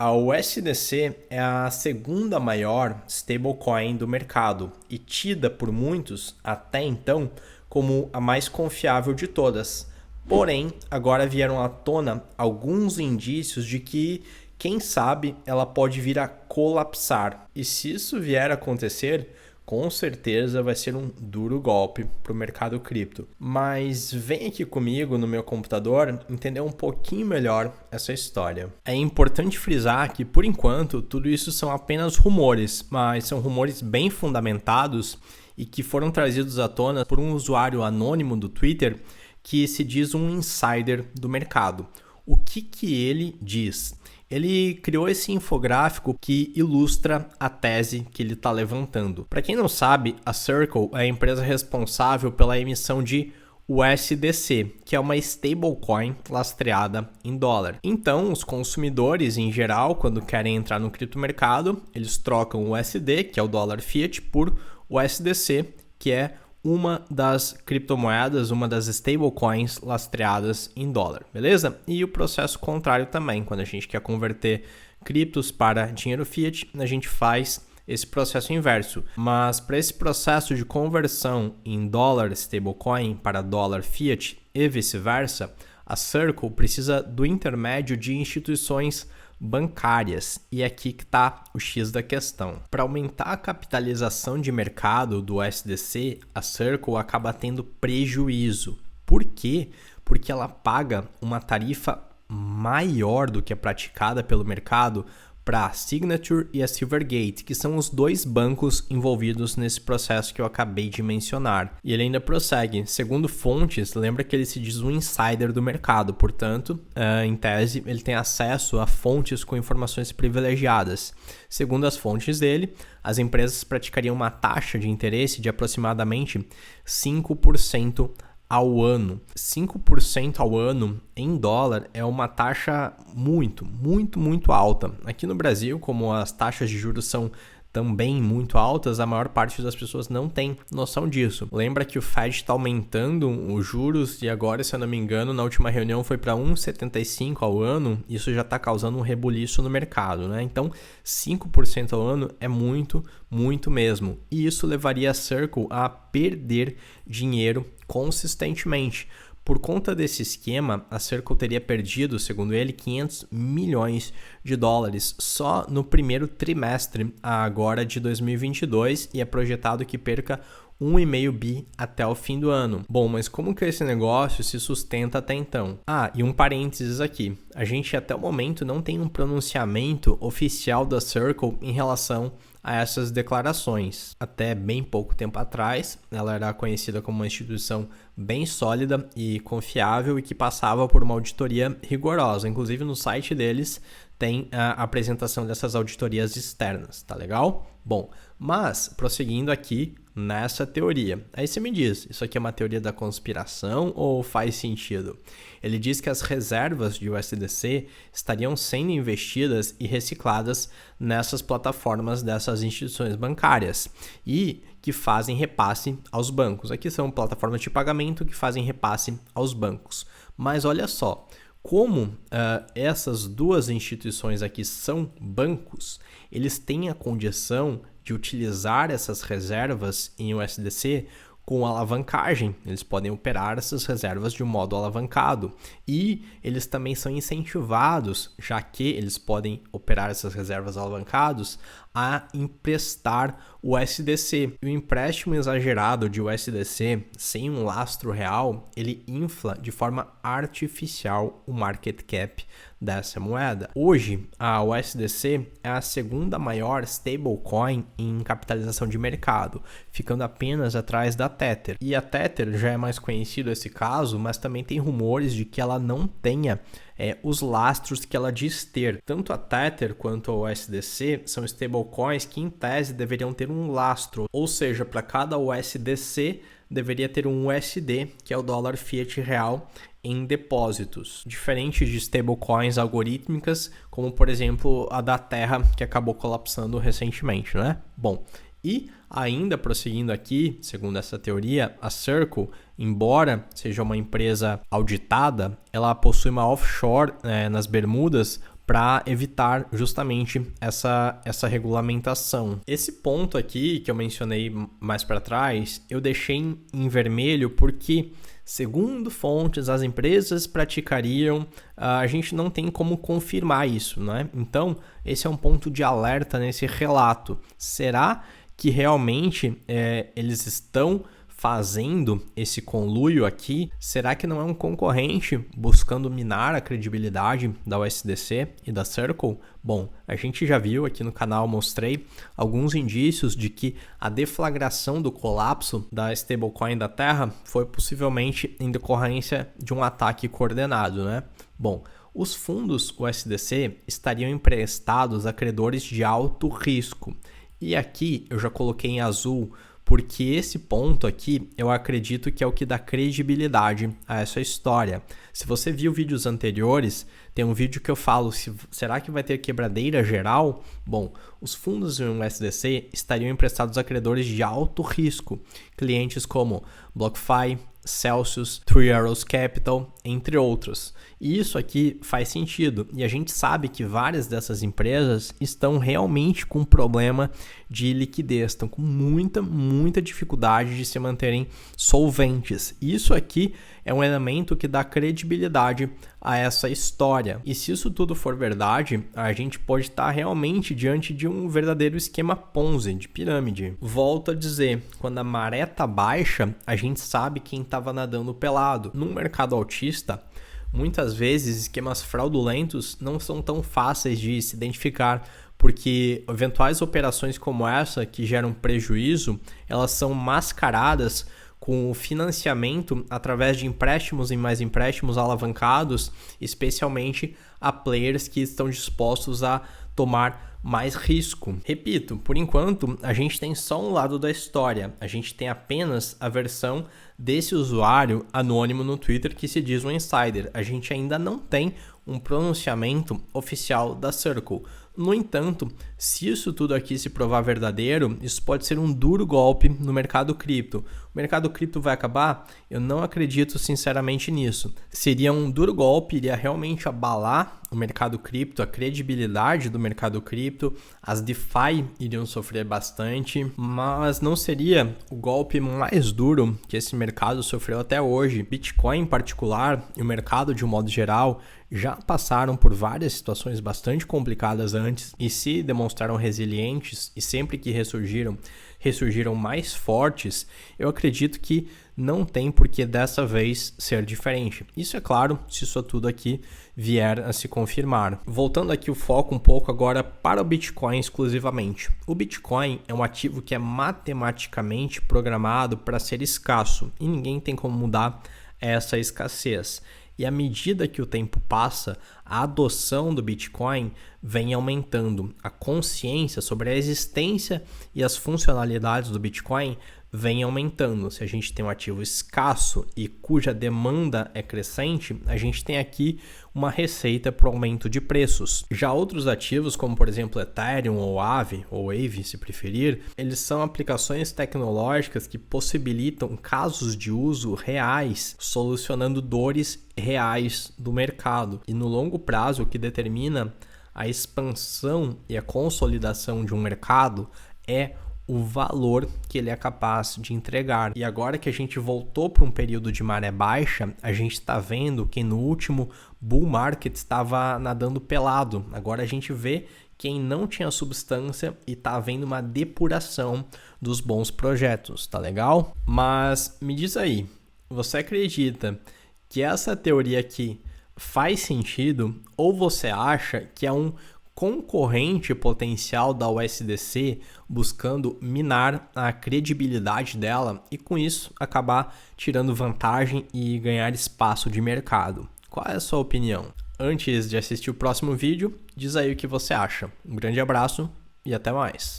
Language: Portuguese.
A USDC é a segunda maior stablecoin do mercado e tida por muitos, até então, como a mais confiável de todas. Porém, agora vieram à tona alguns indícios de que, quem sabe, ela pode vir a colapsar. E se isso vier a acontecer, com certeza vai ser um duro golpe para o mercado cripto. Mas vem aqui comigo no meu computador entender um pouquinho melhor essa história. É importante frisar que, por enquanto, tudo isso são apenas rumores, mas são rumores bem fundamentados e que foram trazidos à tona por um usuário anônimo do Twitter que se diz um insider do mercado. O que ele diz? Ele criou esse infográfico que ilustra a tese que ele está levantando. Para quem não sabe, a Circle é a empresa responsável pela emissão de USDC, que é uma stablecoin lastreada em dólar. Então, os consumidores, em geral, quando querem entrar no criptomercado, eles trocam o USD, que é o dólar fiat, por USDC, que é uma das criptomoedas, uma das stablecoins lastreadas em dólar, beleza? E o processo contrário também, quando a gente quer converter criptos para dinheiro fiat, a gente faz esse processo inverso. Mas para esse processo de conversão em dólar stablecoin para dólar fiat e vice-versa, a Circle precisa do intermédio de instituições bancárias, e é aqui que está o X da questão. Para aumentar a capitalização de mercado do USDC, a Circle acaba tendo prejuízo. Por quê? Porque ela paga uma tarifa maior do que é praticada pelo mercado para a Signature e a Silvergate, que são os dois bancos envolvidos nesse processo que eu acabei de mencionar. E ele ainda prossegue. Segundo fontes, lembra que ele se diz um insider do mercado, portanto, em tese, ele tem acesso a fontes com informações privilegiadas. Segundo as fontes dele, as empresas praticariam uma taxa de interesse de aproximadamente 5% ao ano. 5% ao ano em dólar é uma taxa muito alta. Aqui no Brasil, como as taxas de juros são também muito altas, a maior parte das pessoas não tem noção disso. Lembra que o Fed está aumentando os juros e agora, se eu não me engano, na última reunião foi para 1,75 ao ano. Isso já está causando um rebuliço no mercado, né? Então, 5% ao ano é muito mesmo. E isso levaria a Circle a perder dinheiro consistentemente. Por conta desse esquema, a Circle teria perdido, segundo ele, 500 milhões de dólares só no primeiro trimestre agora de 2022 e é projetado que perca 1,5 bi até o fim do ano. Bom, mas como que esse negócio se sustenta até então? E um parênteses aqui. A gente até o momento não tem um pronunciamento oficial da Circle em relação a essas declarações. Até bem pouco tempo atrás, ela era conhecida como uma instituição bem sólida e confiável e que passava por uma auditoria rigorosa. Inclusive no site deles tem a apresentação dessas auditorias externas, tá legal? Bom, mas prosseguindo aqui nessa teoria. Aí você me diz, isso aqui é uma teoria da conspiração ou faz sentido? Ele diz que as reservas de USDC estariam sendo investidas e recicladas nessas plataformas dessas instituições bancárias e que fazem repasse aos bancos. Aqui são plataformas de pagamento que fazem repasse aos bancos. Mas olha só, como essas duas instituições aqui são bancos, eles têm a condição de utilizar essas reservas em USDC com alavancagem. Eles podem operar essas reservas de um modo alavancado e eles também são incentivados, já que eles podem operar essas reservas alavancados, a emprestar o USDC. O empréstimo exagerado de USDC sem um lastro real, ele infla de forma artificial o market cap dessa moeda. Hoje, a USDC é a segunda maior stablecoin em capitalização de mercado, ficando apenas atrás da Tether. E a Tether já é mais conhecido esse caso, mas também tem rumores de que ela não tenha os lastros que ela diz ter. Tanto a Tether quanto a USDC são stablecoins que, em tese, deveriam ter um lastro, ou seja, para cada USDC deveria ter um USD, que é o dólar fiat real, em depósitos, diferente de stablecoins algorítmicas, como por exemplo a da Terra, que acabou colapsando recentemente, né? Bom, e ainda prosseguindo aqui, segundo essa teoria, a Circle, embora seja uma empresa auditada, ela possui uma offshore nas Bermudas para evitar justamente essa regulamentação. Esse ponto aqui que eu mencionei mais para trás, eu deixei em vermelho porque, segundo fontes, as empresas praticariam, a gente não tem como confirmar isso, né? Então, esse é um ponto de alerta nesse relato. Será que realmente eles estão fazendo esse conluio aqui? Será que não é um concorrente buscando minar a credibilidade da USDC e da Circle? Bom, a gente já viu aqui no canal, mostrei alguns indícios de que a deflagração do colapso da stablecoin da Terra foi possivelmente em decorrência de um ataque coordenado, né? Bom, os fundos USDC estariam emprestados a credores de alto risco. E aqui eu já coloquei em azul porque esse ponto aqui eu acredito que é o que dá credibilidade a essa história. Se você viu vídeos anteriores, tem um vídeo que eu falo, será que vai ter quebradeira geral? Bom, os fundos em USDC estariam emprestados a credores de alto risco, clientes como BlockFi, Celsius, Three Arrows Capital, entre outros. E isso aqui faz sentido. E a gente sabe que várias dessas empresas estão realmente com problema de liquidez, estão com muita dificuldade de se manterem solventes. Isso aqui é um elemento que dá credibilidade a essa história. E se isso tudo for verdade, a gente pode estar realmente diante de um verdadeiro esquema Ponzi, de pirâmide. Volto a dizer, quando a maré tá baixa, a gente sabe quem estava nadando pelado. No mercado altista, muitas vezes esquemas fraudulentos não são tão fáceis de se identificar, porque eventuais operações como essa, que geram prejuízo, elas são mascaradas com o financiamento através de empréstimos e mais empréstimos alavancados, especialmente a players que estão dispostos a tomar mais risco. Repito, por enquanto, a gente tem só um lado da história. A gente tem apenas a versão desse usuário anônimo no Twitter que se diz um insider. A gente ainda não tem um pronunciamento oficial da Circle. No entanto, se isso tudo aqui se provar verdadeiro, isso pode ser um duro golpe no mercado cripto. O mercado cripto vai acabar? Eu não acredito sinceramente nisso. Seria um duro golpe, iria realmente abalar o mercado cripto, a credibilidade do mercado cripto, as DeFi iriam sofrer bastante, mas não seria o golpe mais duro que esse mercado sofreu até hoje. Bitcoin em particular e o mercado de um modo geral já passaram por várias situações bastante complicadas antes e se demonstraram resilientes, e sempre que ressurgiram mais fortes. Eu acredito que não tem por que dessa vez ser diferente. Isso é claro, se isso tudo aqui vier a se confirmar. Voltando aqui o foco um pouco agora para o Bitcoin exclusivamente. O Bitcoin é um ativo que é matematicamente programado para ser escasso e ninguém tem como mudar essa escassez. E à medida que o tempo passa, a adoção do Bitcoin vem aumentando. A consciência sobre a existência e as funcionalidades do Bitcoin vem aumentando. Se a gente tem um ativo escasso e cuja demanda é crescente, a gente tem aqui uma receita para o aumento de preços. Já outros ativos, como por exemplo Ethereum ou Aave, se preferir, eles são aplicações tecnológicas que possibilitam casos de uso reais, solucionando dores reais do mercado. E no longo prazo, o que determina a expansão e a consolidação de um mercado é o valor que ele é capaz de entregar. E agora que a gente voltou para um período de maré baixa, a gente está vendo que no último bull market estava nadando pelado. Agora a gente vê quem não tinha substância e está havendo uma depuração dos bons projetos, tá legal? Mas me diz aí, você acredita que essa teoria aqui faz sentido ou você acha que é um concorrente potencial da USDC buscando minar a credibilidade dela e com isso acabar tirando vantagem e ganhar espaço de mercado? Qual é a sua opinião? Antes de assistir o próximo vídeo, diz aí o que você acha. Um grande abraço e até mais!